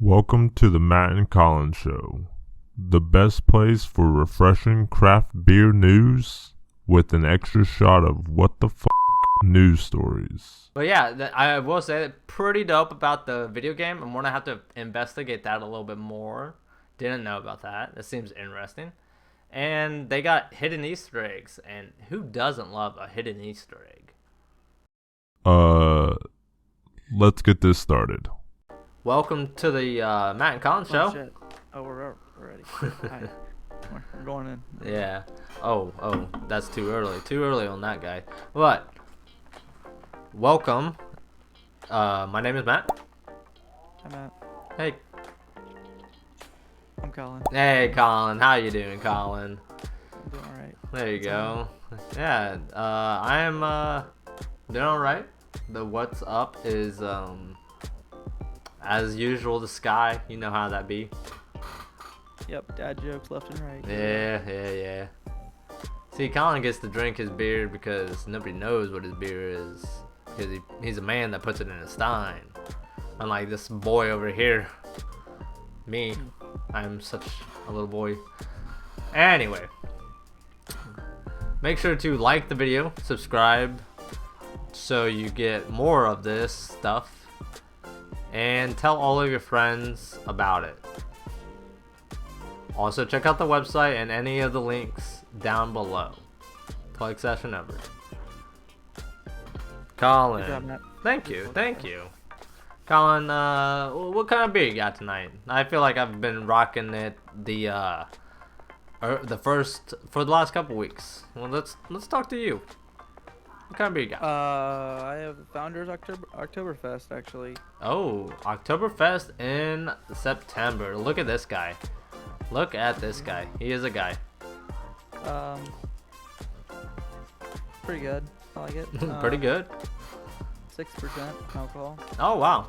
Welcome to the Matt and Colin Show, the best place for refreshing craft beer news with an extra shot of what the f*** news stories. But yeah, I will say pretty dope about the video game. I'm gonna have to investigate that a little bit more. Didn't know about that. It seems interesting. And they got hidden Easter eggs, and who doesn't love a hidden Easter egg? Let's get this started. Welcome to the Matt and Colin Show. Shit. Oh, we're ready. Hi. We're going in. Yeah. Oh, that's too early. Too early on that guy. But welcome. My name is Matt. Hi, Matt. Hey. I'm Colin. Hey, Colin. How you doing, Colin? I'm doing alright. There you go. Yeah. I am doing all right. The what's up is as usual, the sky. You know how that be. Yep, dad jokes left and right. Yeah. See, Colin gets to drink his beer because nobody knows what his beer is. Because he's a man that puts it in a stein. Unlike this boy over here. Me. I'm such a little boy. Anyway. Make sure to like the video, subscribe, so you get more of this stuff. And tell all of your friends about it. Also, check out the website and any of the links down below. Plug session over. Colin. Good job, Matt. Thank you. Colin, what kind of beer you got tonight? I feel like I've been rocking it for the last couple weeks. Well, let's talk to you. What kind of beer you got? I have Founders Oktoberfest actually. Oh, Oktoberfest in September. Look at this guy. He is a guy. Pretty good. I like it. Pretty good. 6% alcohol. Oh, wow.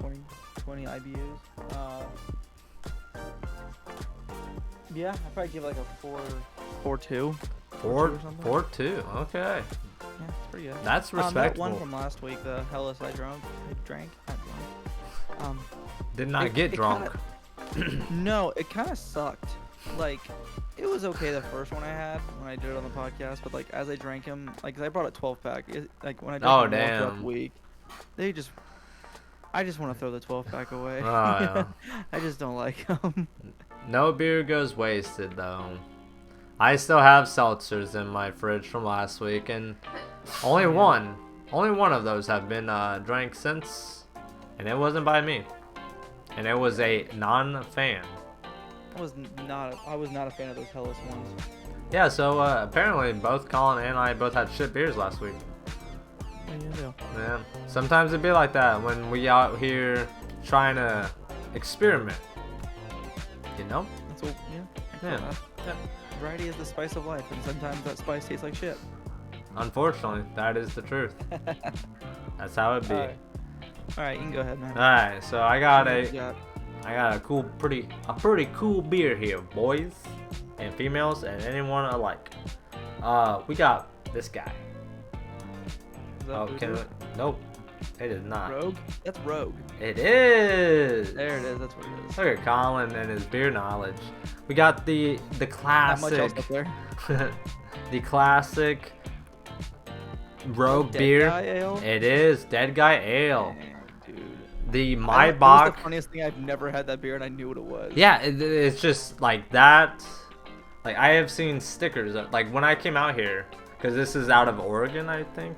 20 IBUs. Yeah, I'd probably give like a 4.2. 4.2. Okay. Yeah, it's pretty good. That's That respectable. one from last week, the Hellas I drank. Not drunk. Did not get drunk. No, it kind of sucked. Like, it was okay the first one I had when I did it on the podcast, but like as I drank them, like 'cause I brought a 12 pack. Like when I drank them throughout the week, I just want to throw the 12 pack away. Oh, yeah. I just don't like them. No beer goes wasted, though. I still have seltzers in my fridge from last week, and only one of those have been drank since, and it wasn't by me, and it was a non-fan. I was not a fan of those Hellas ones. Yeah, so apparently both Colin and I both had shit beers last week. What are you gonna do? Yeah, sometimes it be like that when we out here trying to experiment. You know? That's what, Yeah. Yeah. Variety is the spice of life, and sometimes that spice tastes like shit. Unfortunately, that is the truth. That's how it be. All right, you can go ahead, man. Alright, so I got Yeah. a pretty cool beer here, boys and females and anyone alike. We got this guy. Is that Oh, Voodoo? nope, it is not. Rogue? That's Rogue. It is. There it is. That's what it is. Look at Colin and his beer knowledge. We got the Not much else classic, up there. the classic Rogue Dead beer. Guy Ale? It is Dead Guy Ale. Dang, dude. The That was Maibach. the funniest thing. I've never had that beer, and I knew what it was. Yeah, it's just like that. Like I have seen stickers like when I came out here, because this is out of Oregon, I think.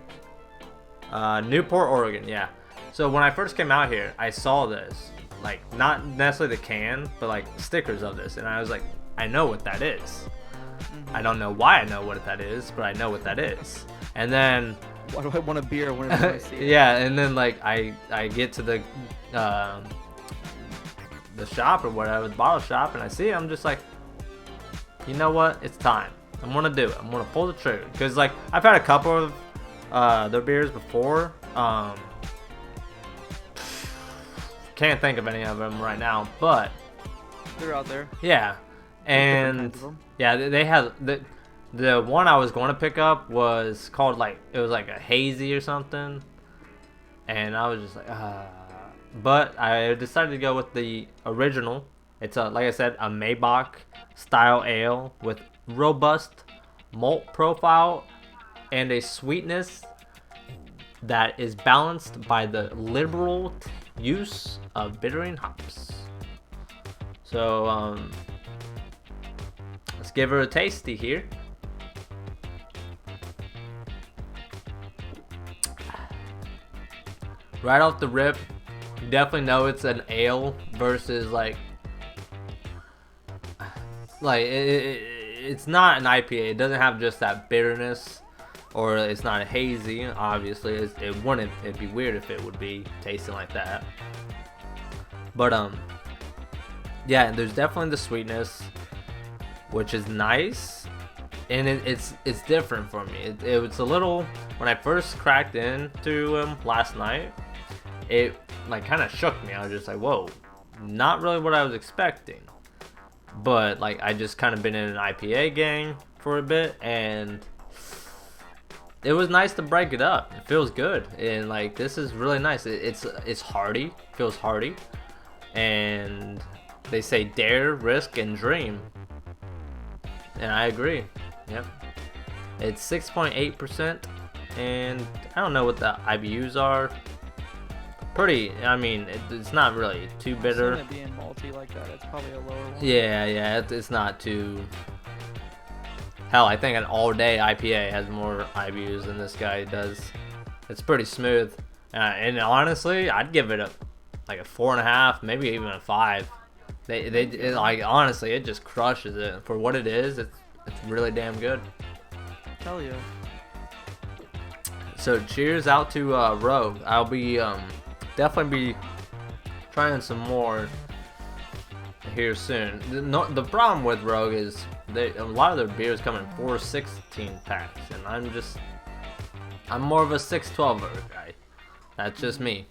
Newport, Oregon, yeah. So when I first came out here, I saw this, like not necessarily the can, but like stickers of this, and I was like, I know what that is. Mm-hmm. I don't know why I know what that is, but I know what that is. And then Why do I want a beer whenever I see it? yeah, and then like I get to the shop or whatever, the bottle shop, and I see it, I'm just like, you know what? It's time. I'm gonna do it. I'm gonna pull the trigger, because like I've had a couple of their beers before. Can't think of any of them right now, but They're out there. yeah, and kinds of them. yeah, they had the one I was going to pick up was called it was like a hazy or something, and I was just like, but I decided to go with the original. It's like I said, a Maybach style ale with robust malt profile and a sweetness that is balanced by the liberal use of bittering hops. So let's give her a tasty here. Right off the rip, you definitely know it's an ale versus like it's not an IPA. It doesn't have just that bitterness, or it's not a hazy. Obviously, it wouldn't. It'd be weird if it would be tasting like that. But yeah, there's definitely the sweetness, which is nice, and it's different for me. It was a little, when I first cracked into him last night, it like kind of shook me. I was just like, whoa, not really what I was expecting. But like, I just kind of been in an IPA gang for a bit, and it was nice to break it up. It feels good, and like, this is really nice. It's hearty, feels hearty, and they say dare, risk, and dream, and I agree. Yep, it's 6.8%, and I don't know what the IBUs are. Pretty, I mean, it's not really too bitter. It being malty like that, it's probably a lower one. Yeah, it's not too. Hell, I think an all-day IPA has more IBUs than this guy does. It's pretty smooth, and honestly, I'd give it a 4.5, maybe even a 5. Like, honestly, it just crushes it for what it is. It's really damn good. Hell yeah. So cheers out to Rogue. I'll be definitely be trying some more here soon. The problem with Rogue is a lot of their beers come in 4/16 packs, and I'm more of a 6/12 guy. That's just me.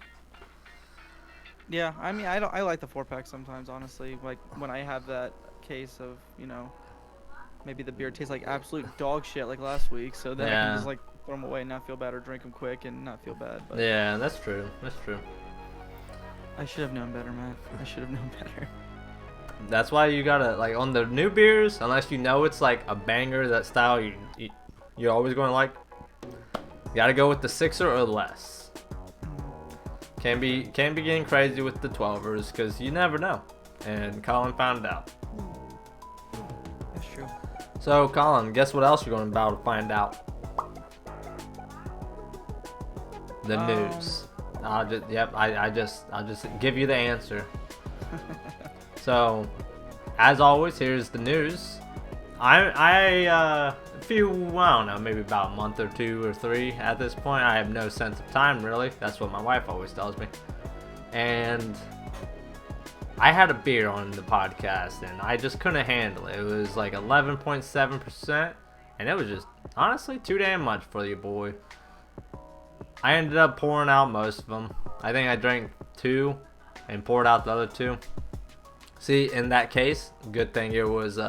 Yeah, I mean, I like the 4-pack sometimes, honestly. Like when I have that case of, maybe the beer tastes like absolute dog shit like last week, so then I can just like throw them away and not feel bad, or drink them quick and not feel bad. But yeah, that's true. That's true. I should have known better, man. I should have known better. That's why you gotta, like, on the new beers, unless you know it's like a banger, that style you're always going to like, you gotta go with the 6er or less. Can't be getting crazy with the 12ers, because you never know. And Colin found out. That's true. So Colin, guess what else you're going to about to find out? The news. I'll just give you the answer. So, as always, here's the news. I don't know, maybe about a month or 2 or 3 at this point. I have no sense of time, really. That's what my wife always tells me. And I had a beer on the podcast, and I just couldn't handle it. It was like 11.7%, and it was just, honestly, too damn much for you, boy. I ended up pouring out most of them. I think I drank 2 and poured out the other 2. See, in that case, good thing it was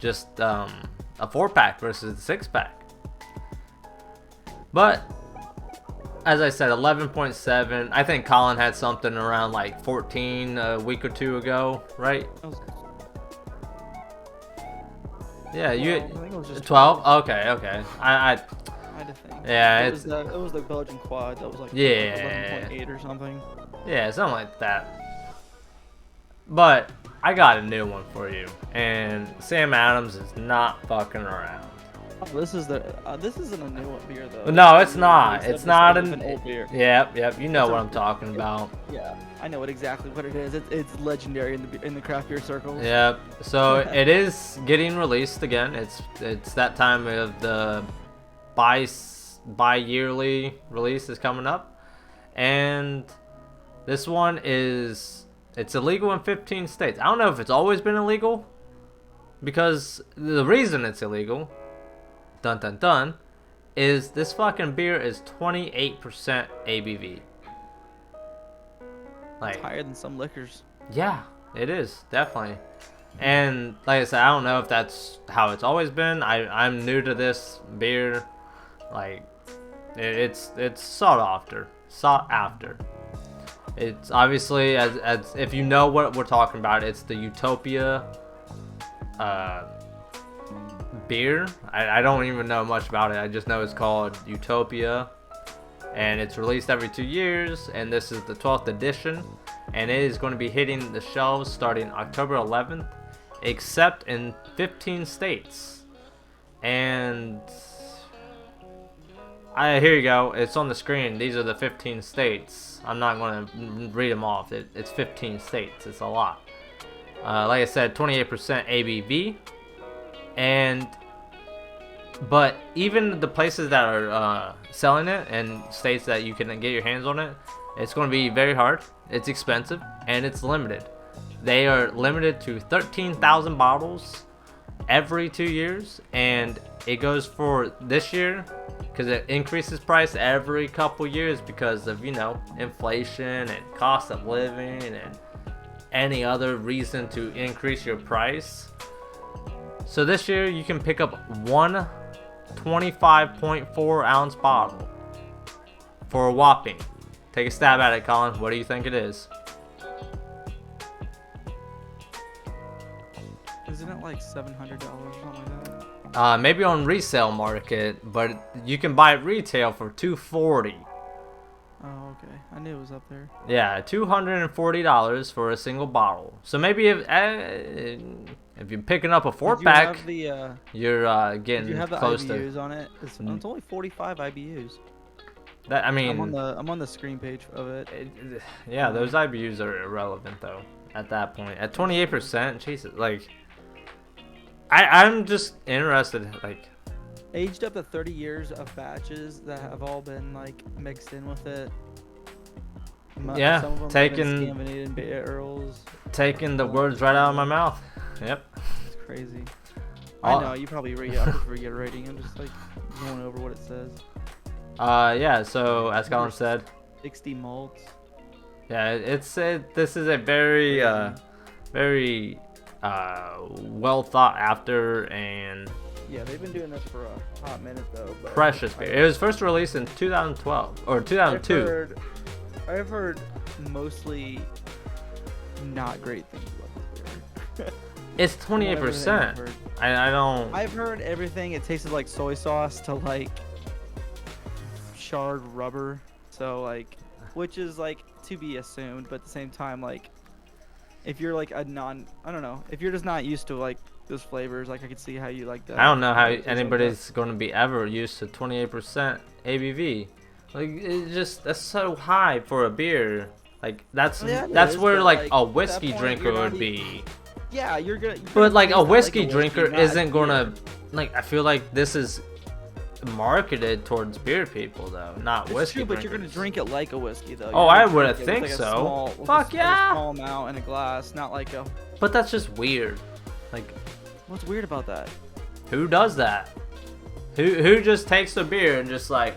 just a 4-pack versus a 6-pack. But as I said, 11.7. I think Colin had something around like 14 a week or 2 ago, right? Yeah, you. I think it was just 12. Okay. I had to think. Yeah, it was the Belgian quad that was like 11.8 or something. Yeah, something like that. But I got a new one for you, and Sam Adams is not fucking around. Oh, this isn't a new beer though. No, it's not. It's not an old beer. Yep. You know what I'm talking about. Yeah, I know exactly what it is. It's legendary in the craft beer circles. Yep. So it is getting released again. It's that time of the bi-yearly release is coming up, and this one it's illegal in 15 states. I don't know if it's always been illegal, because the reason it's illegal, dun dun dun, is this fucking beer is 28% ABV. Like, it's higher than some liquors. Yeah, it is, definitely. And like I said, I don't know if that's how it's always been. I'm new to this beer. Like, it's sought after. It's obviously, as if you know what we're talking about, it's the Utopia beer. I don't even know much about it. I just know it's called Utopia, and it's released every 2 years, and this is the 12th edition, and it is going to be hitting the shelves starting October 11th, except in 15 states. And here you go. It's on the screen. These are the 15 states. I'm not going to read them off. It's 15 states. It's a lot. Like I said, 28% ABV. But even the places that are selling it and states that you can get your hands on it, it's going to be very hard. It's expensive and it's limited. They are limited to 13,000 bottles every 2 years, and it goes for this year because it increases price every couple years because of, you know, inflation and cost of living and any other reason to increase your price. So this year you can pick up one 25.4 ounce bottle for a whopping. Take a stab at it, Colin. What do you think it is? Isn't it like $700 or something like that? Maybe on resale market, but you can buy it retail for $240. Oh, okay. I knew it was up there. Yeah, $240 for a single bottle. So maybe if you're picking up a 4-pack, you're getting do you have the close IBUs to. on it? It's only 45 IBUs. That, I mean, I'm on the screen page of it. Yeah, those IBUs are irrelevant though. At that point, at 28%, Jesus, like, I'm just interested, like. Aged up to 30 years of batches that have all been like mixed in with it. Yeah, some of them taking Scandinavian barrels. Taking the words right out of my mouth. Yep. It's crazy. I know you probably read. I prefer get a rating. I'm just like going over what it says. Yeah. So as Colin said, 60 malts. Yeah, this is a very very well thought after and yeah, they've been doing this for a hot minute though. But precious beer. It was first released in 2012 or 2002. I've heard mostly not great things about this beer. It's 28%. I don't. I've heard everything. It tasted like soy sauce to like charred rubber. So like, which is like to be assumed, but at the same time, like, if you're like I don't know, if you're just not used to like those flavors, like I could see how you like that. I don't know how anybody's going to be ever used to 28% ABV. Like, that's so high for a beer. Like that's where like a whiskey drinker would be. Yeah, you're gonna. But like a whiskey drinker isn't gonna like. I feel like this is marketed towards beer people though, not whiskey true, but drinkers. you're gonna drink it like a whiskey though. Oh, I would think so. Fuck yeah. A small amount in a glass, not like a. But that's just weird. Like, what's weird about that? Who does that? Who just takes a beer and just like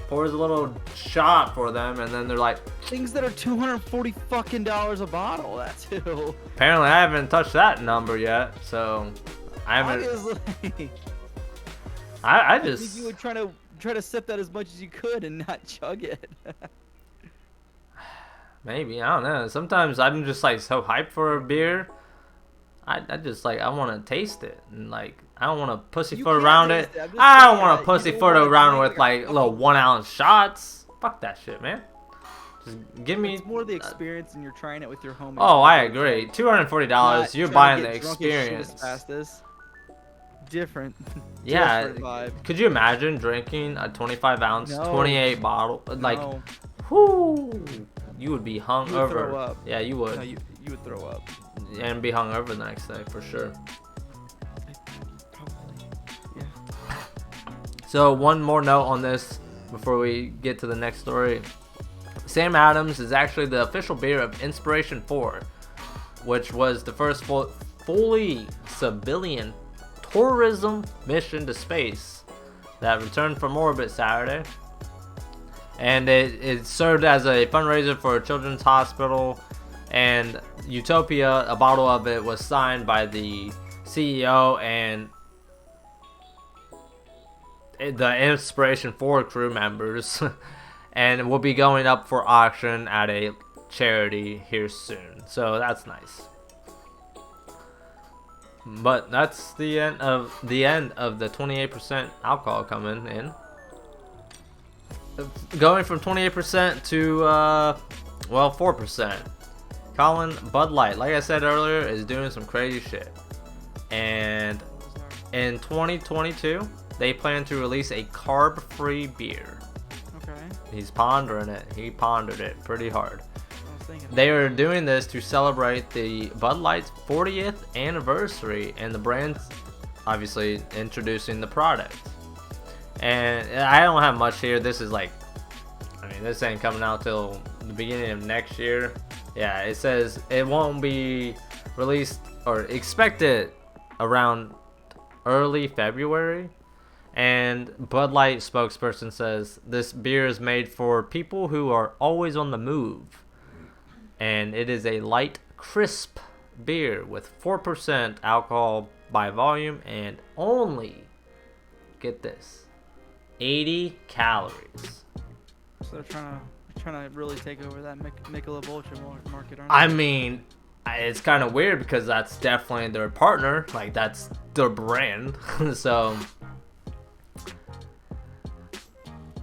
pours a little shot for them, and then they're like, things that are $240 fucking a bottle. That too. Apparently, I haven't touched that number yet, so I haven't. Obviously. I think just. you would try to sip that as much as you could and not chug it. Maybe, I don't know. Sometimes I'm just like so hyped for a beer. I just like I want to taste it and like I don't want to pussyfoot around it. I don't want to pussyfoot around with like little 1 ounce shots. Fuck that shit, man. Just give me. It's more the experience, and you're trying it with your homie. Oh, I agree. $240. You're buying the experience. Different. Yeah. Different vibe. Could you imagine drinking a 25 ounce, No. 28 bottle? Like, No. whoo, you would be hung You would over. throw up. Yeah, you would. No, you would throw up. And be hung over the next day for sure. Probably. Yeah. So one more note on this before we get to the next story. Sam Adams is actually the official beer of Inspiration 4, which was the first fully civilian tourism mission to space that returned from orbit Saturday. And it served as a fundraiser for a children's hospital. And Utopia, a bottle of it was signed by the CEO and the Inspiration 4 crew members. And will be going up for auction at a charity here soon. So that's nice. But that's the end of the 28% alcohol coming in. Going from 28% to 4%. Colin, Bud Light, like I said earlier, is doing some crazy shit. And in 2022, they plan to release a carb-free beer. Okay. He's pondering it. He pondered it pretty hard. I was thinking. They are doing this to celebrate the Bud Light's 40th anniversary, and the brand's obviously introducing the product. And I don't have much here. This is like, I mean, this ain't coming out till the beginning of next year. Yeah, it says it won't be released or expected around early February. And Bud Light spokesperson says this beer is made for people who are always on the move. And it is a light, crisp beer with 4% alcohol by volume and only, get this, 80 calories. So they're trying to really take over that Michelob Ultra market, aren't they? I mean, it's kind of weird because that's definitely their partner. Like, that's their brand. So...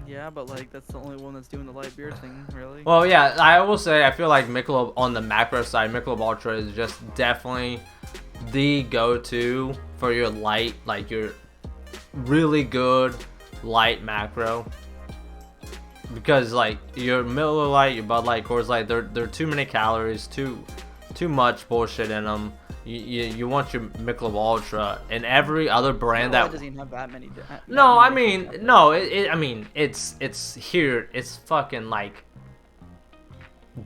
Yeah, but like that's the only one that's doing the light beer thing, really. Well, yeah, I will say I feel like Michelob on the macro side, Michelob Ultra is just definitely the go-to for your light, like your really good light macro. Because like your Miller Lite, your Bud Light, Coors Light, they're too many calories, too much bullshit in them. You want your Michelob Ultra, and every other brand that doesn't even have that many. No, I mean, no, I mean, it's here, it's fucking like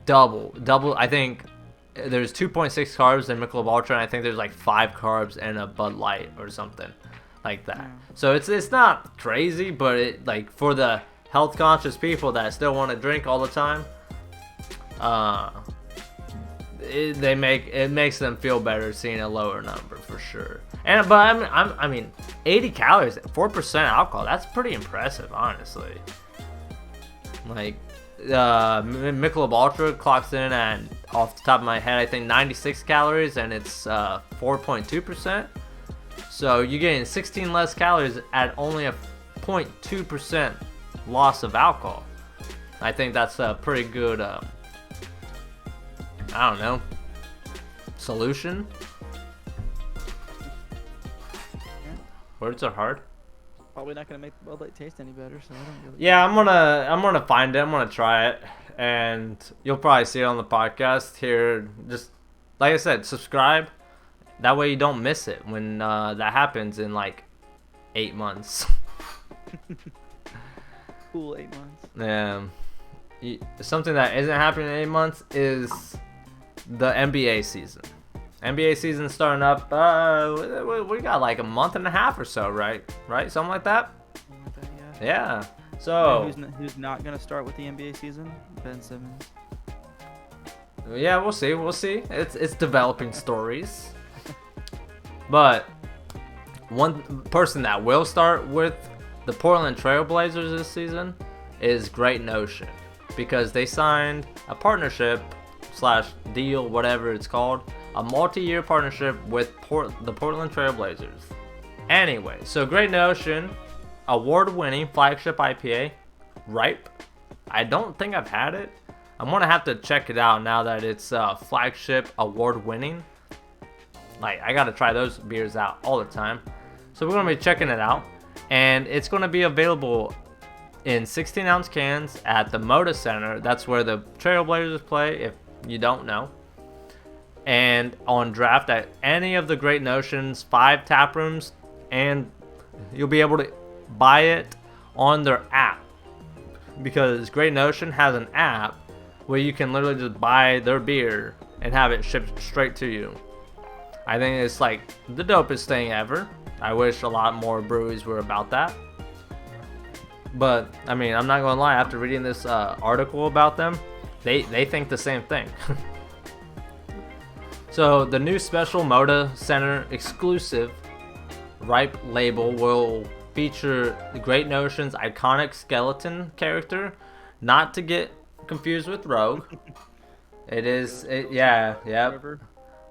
double. I think there's 2.6 carbs in Michelob Ultra, and I think there's like 5 carbs in a Bud Light or something like that. Yeah. So it's not crazy, but it like for the health conscious people that still want to drink all the time, it makes them feel better seeing a lower number for sure. But I mean 80 calories, 4% alcohol, that's pretty impressive, honestly. Like Michelob Ultra clocks in at, off the top of my head, I think 96 calories, and it's 4.2%. So you're getting 16 less calories at only a 0.2% loss of alcohol. I think that's a pretty good I don't know, solution. Yeah. Words are hard. Probably not gonna make the Bud Light taste any better, so I don't really. Yeah, I'm gonna find it. I'm gonna try it, and you'll probably see it on the podcast here. Just like I said, subscribe. That way you don't miss it when that happens in like 8 months. Cool 8 months. Yeah. Something that isn't happening in 8 months is the NBA season. NBA season starting up. We got like a month and a half or so, right? Something like that. Yeah. So. Who's not gonna start with the NBA season? Ben Simmons. Yeah, we'll see. It's developing stories. But one person that will start with the Portland Trailblazers this season is Great Notion, because they signed a partnership / deal, whatever it's called, a multi-year partnership with the Portland Trailblazers. Anyway, so Great Notion, award-winning flagship IPA, Ripe. I don't think I've had it. I'm gonna have to check it out now that it's flagship award-winning. Like, I gotta try those beers out all the time. So we're gonna be checking it out, and it's gonna be available in 16-ounce cans at the Moda Center. That's where the Trailblazers play, if you don't know. And on draft at any of the Great Notion's 5 tap rooms, and you'll be able to buy it on their app, because Great Notion has an app where you can literally just buy their beer and have it shipped straight to you. I think it's like the dopest thing ever. I wish a lot more breweries were about that. But I mean, I'm not gonna lie, after reading this article about them, they think the same thing. So the new special Moda Center exclusive Ripe label will feature Great Notion's iconic skeleton character, not to get confused with Rogue. It is. Yeah. Yep. River.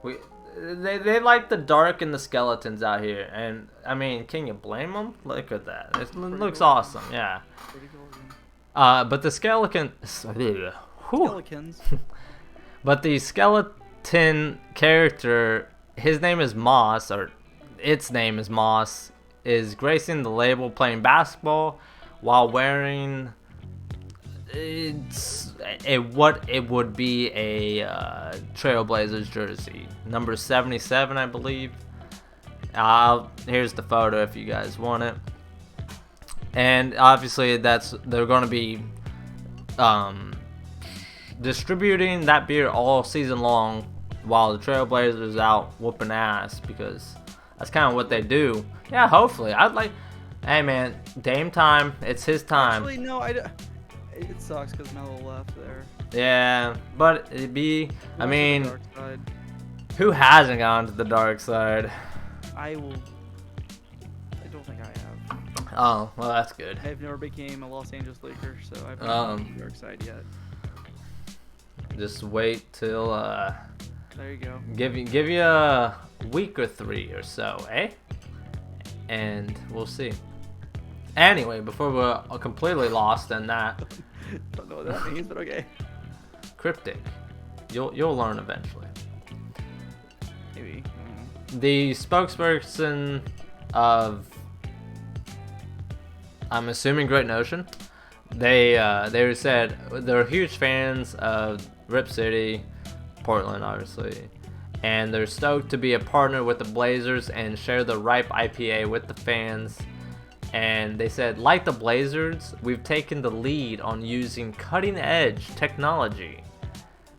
We. They like the dark and the skeletons out here, and I mean, can you blame them? Look at that. It looks cool. awesome. Yeah. Pretty cool. But the skeleton. Whew. Skeletons. But the skeleton character, his name is Moss, or its name is Moss, is gracing the label playing basketball while wearing what it would be a Trailblazers jersey, number 77, I believe. Here's the photo if you guys want it. And obviously they're going to be distributing that beer all season long while the Trailblazers out whooping ass, because that's kind of what they do. Yeah, hopefully. Hey man, Dame time. It's his time. Actually, no, it sucks because Melo left there. Yeah, but it'd be. I mean, Dark side. who hasn't gone to the dark side? I don't think I have. Oh, well, that's good. I've never became a Los Angeles Laker, so I've not been to the dark side yet. Just wait till There you go. give you a week or 3 or so, eh? And we'll see. Anyway, before we're completely lost in that, Don't know what that means, but okay. cryptic, you'll learn eventually. Maybe. The spokesperson of, I'm assuming, Great Notion, they said they're huge fans of Rip City, Portland, obviously, and they're stoked to be a partner with the Blazers and share the Ripe IPA with the fans. And they said, like the Blazers, we've taken the lead on using cutting-edge technology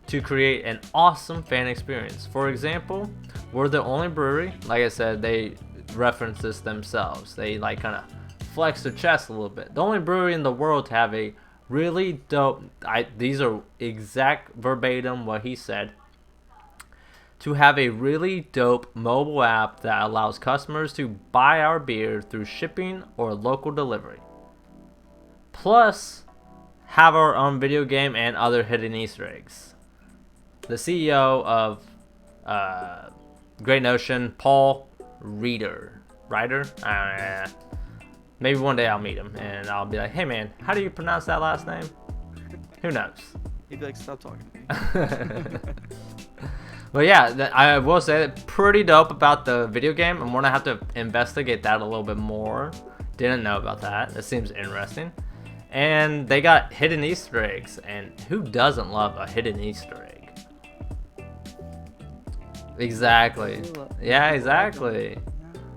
to create an awesome fan experience. For example, we're the only brewery, like I said, they reference this themselves. They like kind of flex their chest a little bit. The only brewery in the world to have a really dope, these are exact verbatim what he said, to have a really dope mobile app that allows customers to buy our beer through shipping or local delivery. Plus, have our own video game and other hidden Easter eggs. The CEO of Great Notion, Paul Ryder? Maybe one day I'll meet him and I'll be like, hey man, how do you pronounce that last name? Who knows? He'd be like, stop talking to me. But yeah, I will say that pretty dope about the video game. I'm gonna have to investigate that a little bit more. Didn't know about that. That seems interesting. And they got hidden Easter eggs, and who doesn't love a hidden Easter egg? Exactly. Yeah, exactly.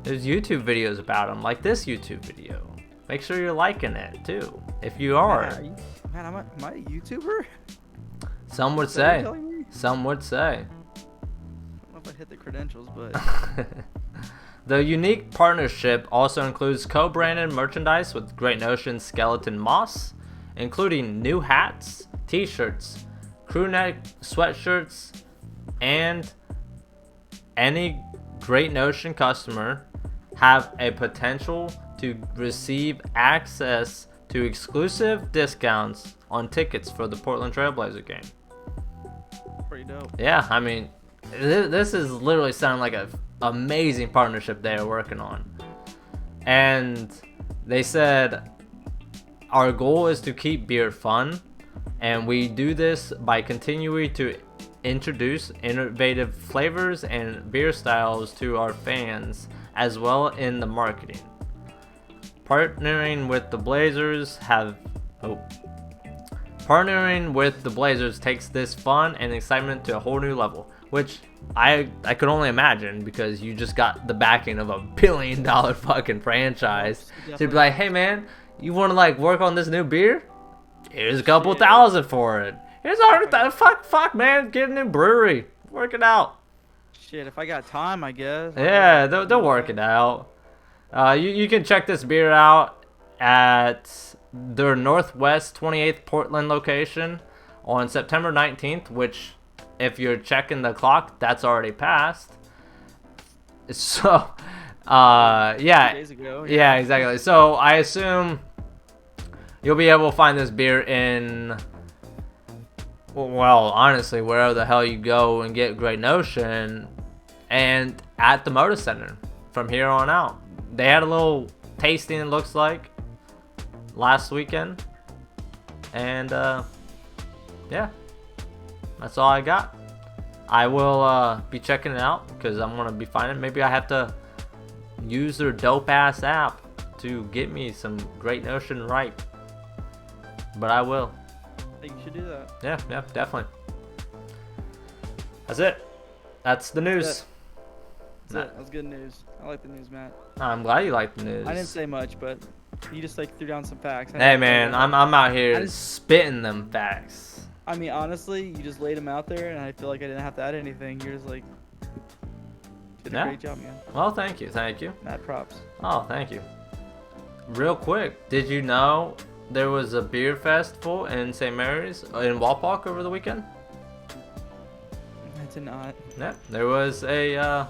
There's YouTube videos about them, like this YouTube video. Make sure you're liking it too, if you are. Man, am I a YouTuber? Some would Is that what say. you're telling me? Some would say. I don't know if I hit the credentials, but The unique partnership also includes co-branded merchandise with Great Notion's Skeleton Moss, including new hats, t-shirts, crew neck sweatshirts, and any Great Notion customer have a potential to receive access to exclusive discounts on tickets for the Portland Trailblazer game. pretty dope. Yeah, I mean, this is literally sounding like an amazing partnership they are working on. And they said, our goal is to keep beer fun, and we do this by continuing to introduce innovative flavors and beer styles to our fans, as well in the marketing. Partnering with the Blazers takes this fun and excitement to a whole new level, which I could only imagine, because you just got the backing of $1 billion fucking franchise. To be like, hey man, you want to like work on this new beer? Here's a couple thousand for it. Here's fuck man, get a new brewery, work it out. Shit, if I got time, I guess. Yeah, they'll work it out. You can check this beer out at their Northwest 28th Portland location on September 19th, which, if you're checking the clock, that's already passed. So, yeah. 2 days ago, Yeah, exactly. So, I assume you'll be able to find this beer in Well, honestly, wherever the hell you go and get Great Notion, and at the Motor Center from here on out. They had a little tasting, it looks like, last weekend. And, yeah, that's all I got. I will be checking it out because I'm going to be finding. Maybe I have to use their dope-ass app to get me some Great Notion right. But I will. I think you should do that. Yeah, definitely. That's it. That's the news. That's it. That was good news. I like the news, Matt. I'm glad you like the news. I didn't say much, but you just like threw down some facts. Hey man, I'm out here spitting them facts. I mean, honestly, you just laid them out there, and I feel like I didn't have to add anything. You're just like, did a great job, man. Well, thank you. Mad props. Oh, thank you. Real quick, did you know there was a beer festival in St. Mary's in Walpock over the weekend? I did not. Yeah, there was a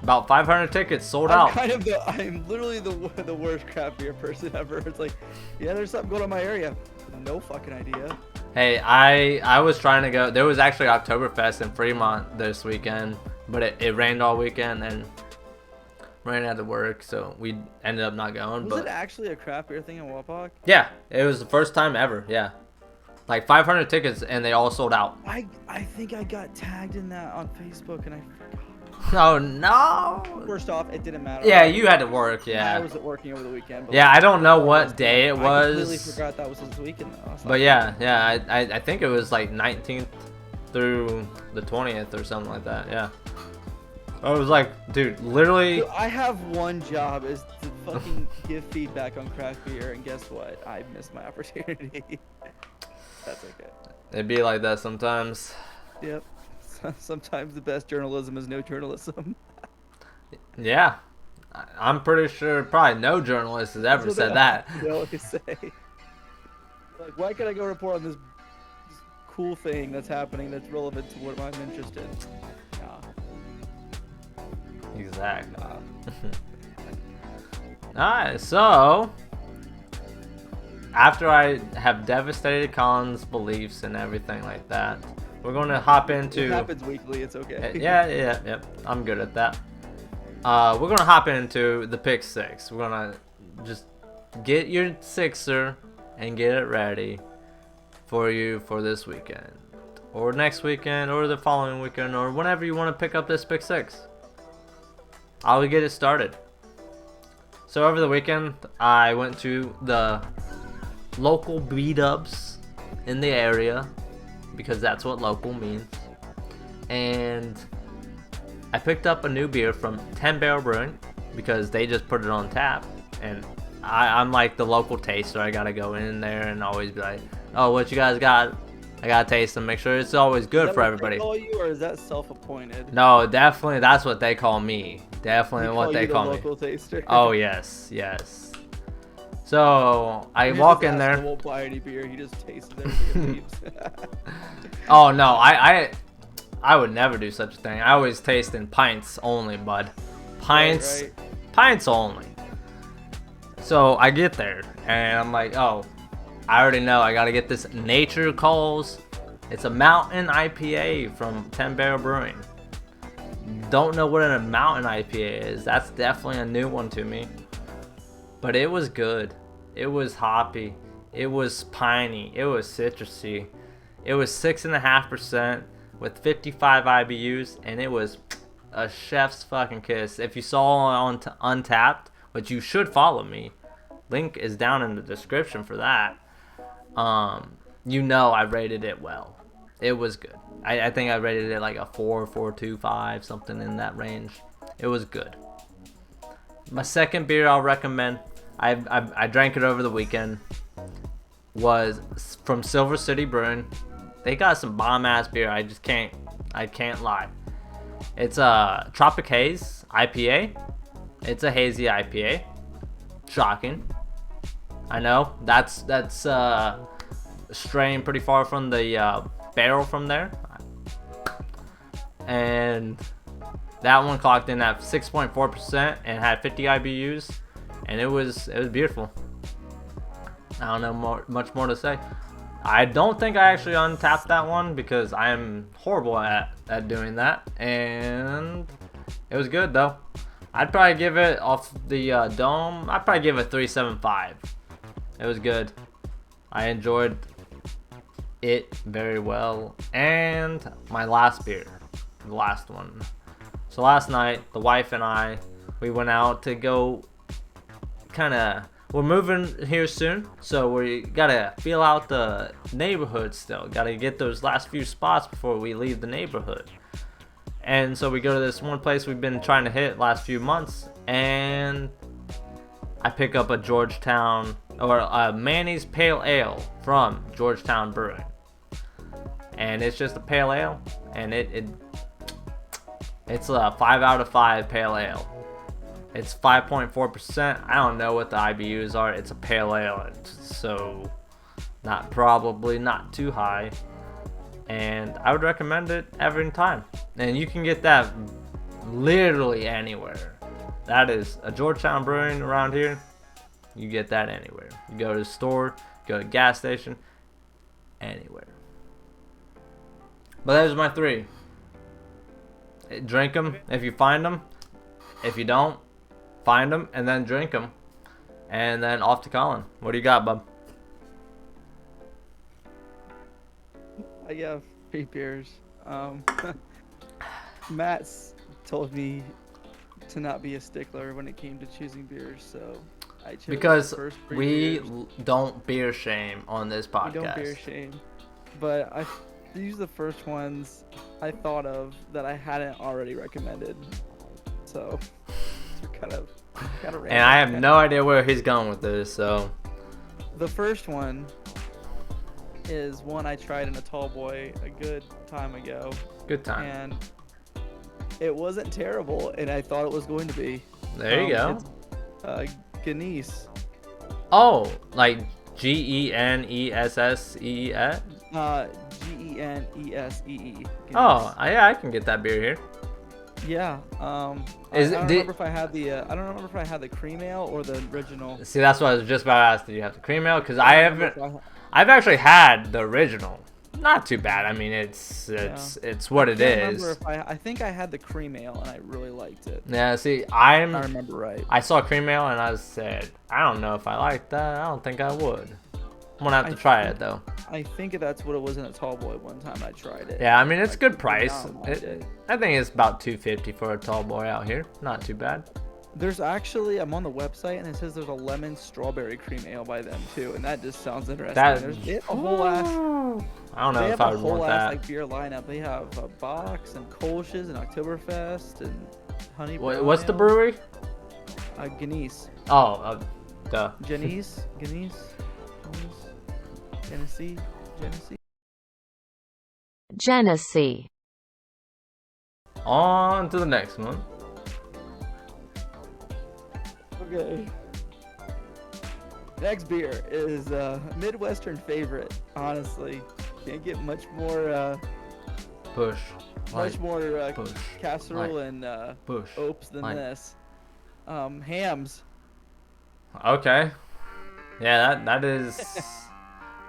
about 500 tickets sold out. I'm literally the worst craft beer person ever. It's like, yeah, there's something going on in my area. No fucking idea. Hey, I was trying to go. There was actually Oktoberfest in Fremont this weekend, but it rained all weekend and ran out of work, so we ended up not going. Was it actually a craft beer thing in Walpock? Yeah, it was the first time ever. Yeah, like 500 tickets and they all sold out. I think I got tagged in that on Facebook and I forgot. Oh no! First off, it didn't matter. Yeah, you had to work. Yeah. I wasn't working over the weekend. But yeah, I don't know what day it was. I completely forgot that was this weekend though. But yeah, I think it was like 19th through the 20th or something like that. Yeah. I was like, dude, literally. Dude, I have one job is to fucking give feedback on craft beer, and guess what? I missed my opportunity. That's okay. It'd be like that sometimes. Yep. Sometimes the best journalism is no journalism. Yeah. I'm pretty sure probably no journalist has ever said that. They always say. Like, why can I go report on this cool thing that's happening that's relevant to what I'm interested in? Nah. Exactly. Alright, so after I have devastated Colin's beliefs and everything like that, we're going to hop into... It happens weekly, it's okay. Yeah, I'm good at that. We're going to hop into the pick six. We're going to just get your sixer and get it ready for you for this weekend. Or next weekend, or the following weekend, or whenever you want to pick up this pick six. I'll get it started. So over the weekend, I went to the local B-dubs in the area, because that's what local means. And I picked up a new beer from 10 Barrel Brewing because they just put it on tap. And I'm like the local taster. I gotta go in there and always be like, oh, what you guys got? I gotta taste them, make sure it's always good for everybody. Is that what they call you, or is that self-appointed? No, definitely that's what they call me. Definitely what they call me. Local taster. Oh yes. So I walk in there. He won't buy any beer. He just tastes everything. Oh no, I would never do such a thing. I always taste in pints only, bud. Pints, right. Pints only. So I get there and I'm like, oh, I already know I gotta get this Nature Calls. It's a mountain IPA from 10 Barrel Brewing. Don't know what a mountain IPA is. That's definitely a new one to me. But it was good. It was hoppy. It was piney. It was citrusy. It was 6.5% with 55 IBUs, and it was a chef's fucking kiss. If you saw on Untappd, which you should follow me, link is down in the description for that. You know I rated it well. It was good. I think I rated it like a 4, 4.25, something in that range. It was good. My second beer I'll recommend, I drank it over the weekend, was from Silver City Brewing. They got some bomb ass beer. I can't lie. It's a Tropic Haze Ipa. It's a hazy IPA. Shocking. I know that's straying pretty far from the barrel from there. And that one clocked in at 6.4% and had 50 IBUs, and it was beautiful. I don't know much more to say. I don't think I actually untapped that one because I am horrible at doing that, and it was good though. I'd probably give it off the dome. I'd probably give it 3.75. It was good. I enjoyed it very well. And my last beer, the last one. So last night, the wife and I, we went out to go we're moving here soon, so we gotta feel out the neighborhood still. Gotta get those last few spots before we leave the neighborhood. And so we go to this one place we've been trying to hit last few months, and I pick up a Georgetown, or a Manny's Pale Ale from Georgetown Brewing. And it's just a pale ale, and it's a 5 out of 5 pale ale. It's 5.4%. I don't know what the IBUs are. It's a pale ale, so probably not too high. And I would recommend it every time. And you can get that literally anywhere. That is a Georgetown Brewing around here. You get that anywhere. You go to the store, go to a gas station, anywhere. But those are my 3. Drink them if you find them. If you don't, find them and then drink them. And then off to Colin. What do you got, bub? I got 3 beers. Matt's told me to not be a stickler when it came to choosing beers, so I chose because the first 3 we beers. don't beer shame on this podcast. We don't beer shame, but these are the first ones I thought of that I hadn't already recommended. So kind of random. And I have no idea where he's going with this. So the first one is one I tried in a tall boy a good time ago. Good time. And it wasn't terrible, and I thought it was going to be. There you go. It's Guinness. Oh, like Genessee? Genessee. Oh, yeah, I can get that beer here. Yeah. I don't remember if I had the cream ale or the original. See, that's what I was just about to ask. Did you have the cream ale? Because I've actually had the original. Not too bad. I mean, it's what it is. I think I had the cream ale and I really liked it. Yeah. See, I remember right. I saw cream ale and I said, I don't know if I like that. I don't think I would. I'm gonna have to try it though. I think that's what it was in a tall boy one time I tried it. Yeah, I mean it's good price. I think it's about $2.50 for a tall boy out here. Not too bad. There's actually, I'm on the website and it says there's a lemon strawberry cream ale by them too, and that just sounds interesting. There's a whole ass. I don't know if I would want that. Like beer lineup. They have Box and Kolsch's and Oktoberfest and Honey. What's the brewery? Guinness. Oh, duh. Guinness. Genesee. On to the next one. Okay. Next beer is a Midwestern favorite. Honestly, can't get much more push casserole and oats than this. Hams. Okay. Yeah, that is.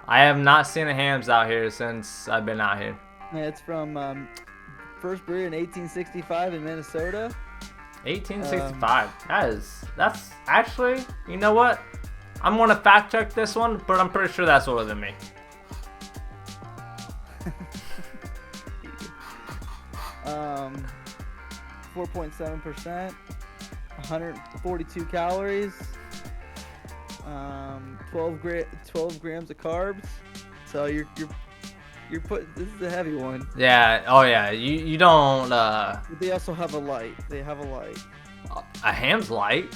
I have not seen a Hams out here since I've been out here. It's from first brewed in 1865 in Minnesota. 1865. That's actually, you know what? I'm gonna fact check this one, but I'm pretty sure that's older than me. 4.7%, 142 calories, 12 grams of carbs. So you're putting, this is a heavy one. Yeah. Oh yeah. You don't. But they also have a light. They have a light. A Hams light.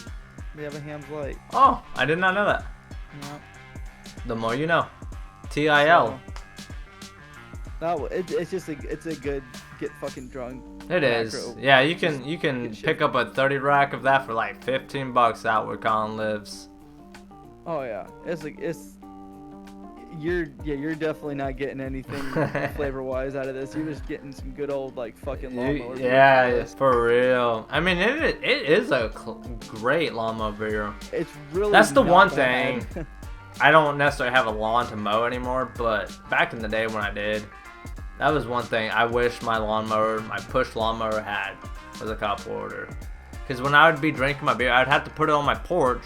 They have a Hams light. Oh, I did not know that. Yeah. The more you know. TIL. So, it's a good get fucking drunk. It is. Yeah, you can pick up a 30 rack of that for like $15 out where Colin lives. Oh yeah, you're definitely not getting anything flavor wise out of this. You're just getting some good old like fucking lawnmower. Yeah, for real. I mean, it is a great lawnmower beer. It's really. That's the one thing. I don't necessarily have a lawn to mow anymore, but back in the day when I did, that was one thing I wish my push lawnmower had, was a cup holder. Because when I would be drinking my beer, I'd have to put it on my porch,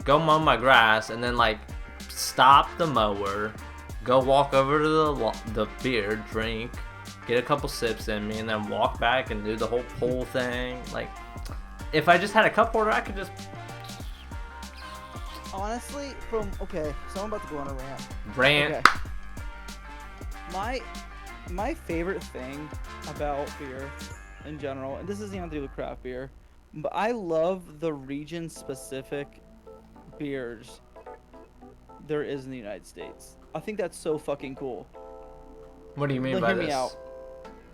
go mow my grass, and then like stop the mower, go walk over to the beer, drink, get a couple sips in me, and then walk back and do the whole pull thing. Like, if I just had a cup holder, I could just... Honestly, so I'm about to go on a rant. Rant. Okay. My favorite thing about beer in general, and this isn't even to do with craft beer, but I love the region-specific beers there is in the United States. I think that's so fucking cool. What do you mean by this? Hear me out.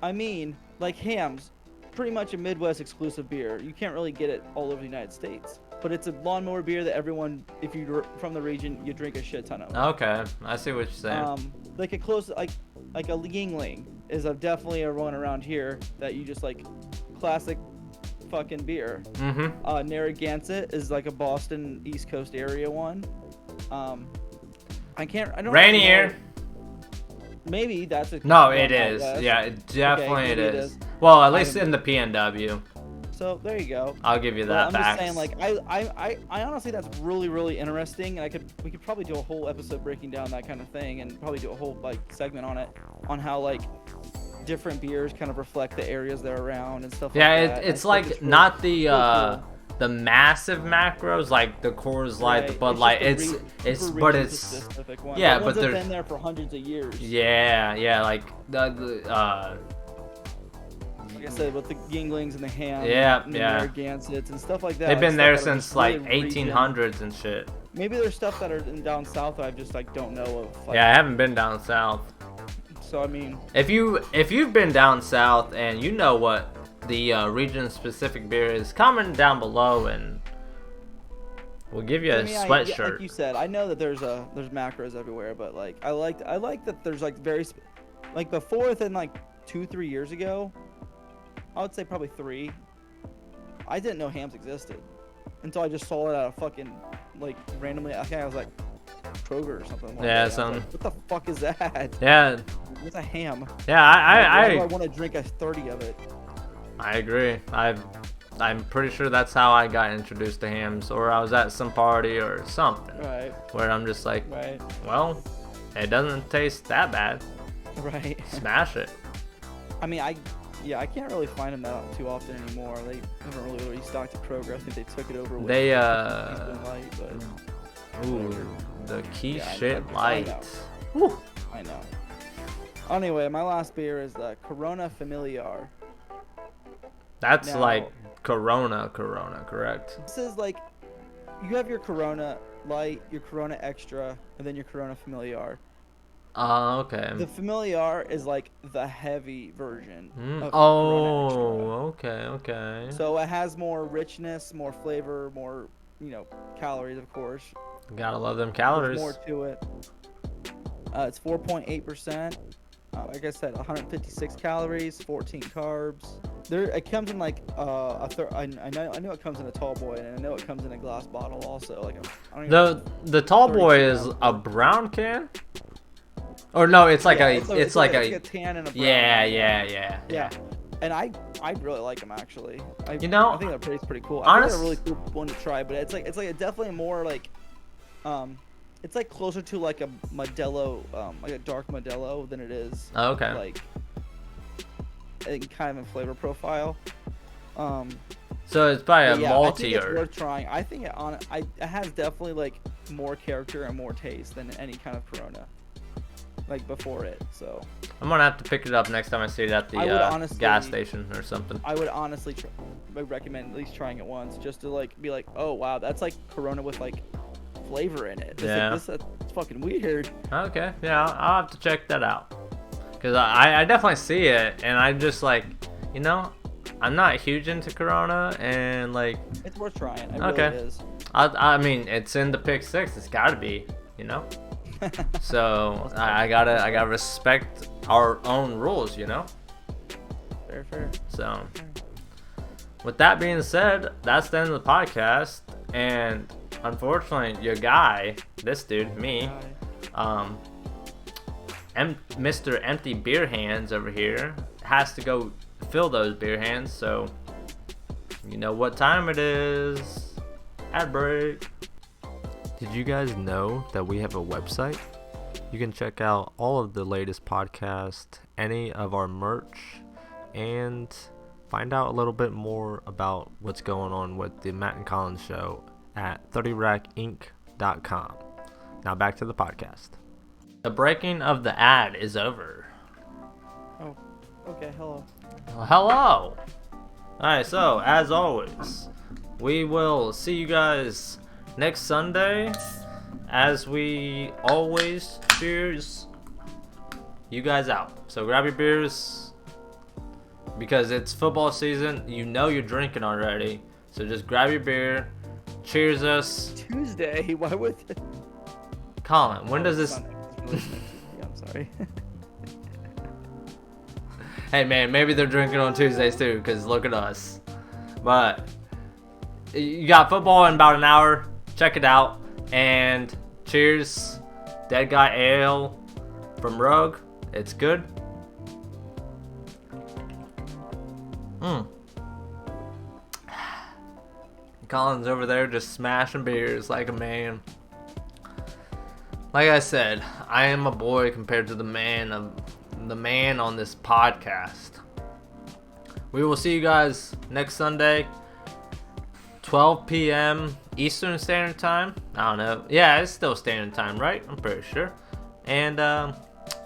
I mean, like Hams, pretty much a Midwest exclusive beer. You can't really get it all over the United States. But it's a lawnmower beer that everyone, if you're from the region, you drink a shit ton of. Okay, I see what you're saying. Like a Yingling is definitely a one around here that you just like, classic fucking beer. Mm-hmm. Narragansett is like a Boston East Coast area one. I don't Rainier. Maybe that's a... No, it is. Yeah, it definitely it is. Well, at least in the PNW. So there you go. I'll give you that. I'm just saying, like, I honestly, that's really, really interesting, and we could probably do a whole episode breaking down that kind of thing, and probably do a whole like segment on it, on how like different beers kind of reflect the areas they're around and stuff. Yeah, like that. it's like really, not the cool. The massive macros like the Coors Light, the Bud Light. It's yeah, but they've been there for hundreds of years. Yeah, like the like I said, with the Yinglings and the Ham, and the Narragansetts and stuff like that. They've been there since like 1800s and shit. Maybe there's stuff that are down south that I just like don't know of. Like, yeah, I haven't been down south. So I mean, if you've been down south and you know what the region-specific beer is, comment down below and we'll give you a sweatshirt. Like you said, I know that there's macros everywhere, but like I like that there's like like before, within like 2-3 years ago, I would say probably 3. I didn't know Hams existed until I just saw it at a fucking like randomly. I think I was like Kroger or something. Yeah, something. Like, what the fuck is that? Yeah. What's a ham? Yeah, I want to drink a 30 of it. I agree. I'm pretty sure that's how I got introduced to Hams, or I was at some party or something. Right. Where I'm just like, well, it doesn't taste that bad. Right. Smash it. I mean, I can't really find them that too often anymore. They haven't really restocked at Kroger. I think they took it over with Light, but... Ooh, the Light. I know. Anyway, my last beer is the Corona Familiar. That's now, like Corona, correct? This is like, you have your Corona Light, your Corona Extra, and then your Corona Familiar. Okay. The Familiar is like the heavy version of Corona Extra. Okay. So it has more richness, more flavor, more, calories, of course. Gotta love them calories. There's more to it. It's 4.8%. Like I said, 156 calories, 14 carbs. It comes in like I know it comes in a tall boy, and I know it comes in a glass bottle also. Like the tall boy is a brown can. Or no, it's like it's like a tan and a brown. Yeah. And I really like them actually. I think that pretty cool. I think they're a really cool one to try, but it's like definitely more like it's like closer to like a Modelo, like a dark Modelo than it is. Oh, okay. Like kind of in flavor profile. So it's probably a maltier. I think it's worth trying. I think it has definitely like more character and more taste than any kind of Corona, like before it. So I'm gonna have to pick it up next time I see it at the gas station or something. I would honestly recommend at least trying it once, just to like be like, oh wow, that's like Corona with like flavor in it. It's fucking weird. Okay, yeah, I'll have to check that out. Because I definitely see it, and I'm just like, I'm not huge into Corona, and like... It's worth trying. It really is. I mean, it's in the pick 6. It's gotta be, So, I gotta respect our own rules, Fair. So, with that being said, that's the end of the podcast, and unfortunately, your guy, this dude, me, Mr. Empty Beer Hands over here, has to go fill those beer hands, so you know what time it is. Ad break. Did you guys know that we have a website? You can check out all of the latest podcasts, any of our merch, and find out a little bit more about what's going on with the Matt and Colin show at 30rackinc.com. Now back to the podcast. The breaking of the ad is over. Oh, okay, hello. Well, hello! Alright, so as always, we will see you guys next Sunday. As we always, cheers you guys out. So grab your beers, because it's football season. You know you're drinking already, so just grab your beer. Cheers us. Tuesday? Why would... Colin, when does this... Yeah, I'm sorry. Hey man, maybe they're drinking on Tuesdays too, because look at us. But you got football in about an hour. Check it out. And cheers. Dead Guy Ale from Rogue. It's good. Colin's over there just smashing beers like a man. Like I said, I am a boy compared to the man on this podcast. We will see you guys next Sunday, 12 p.m. Eastern Standard Time. I don't know. Yeah, it's still Standard Time, right? I'm pretty sure. And 9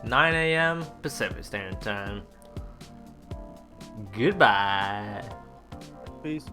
a.m. Pacific Standard Time. Goodbye. Peace.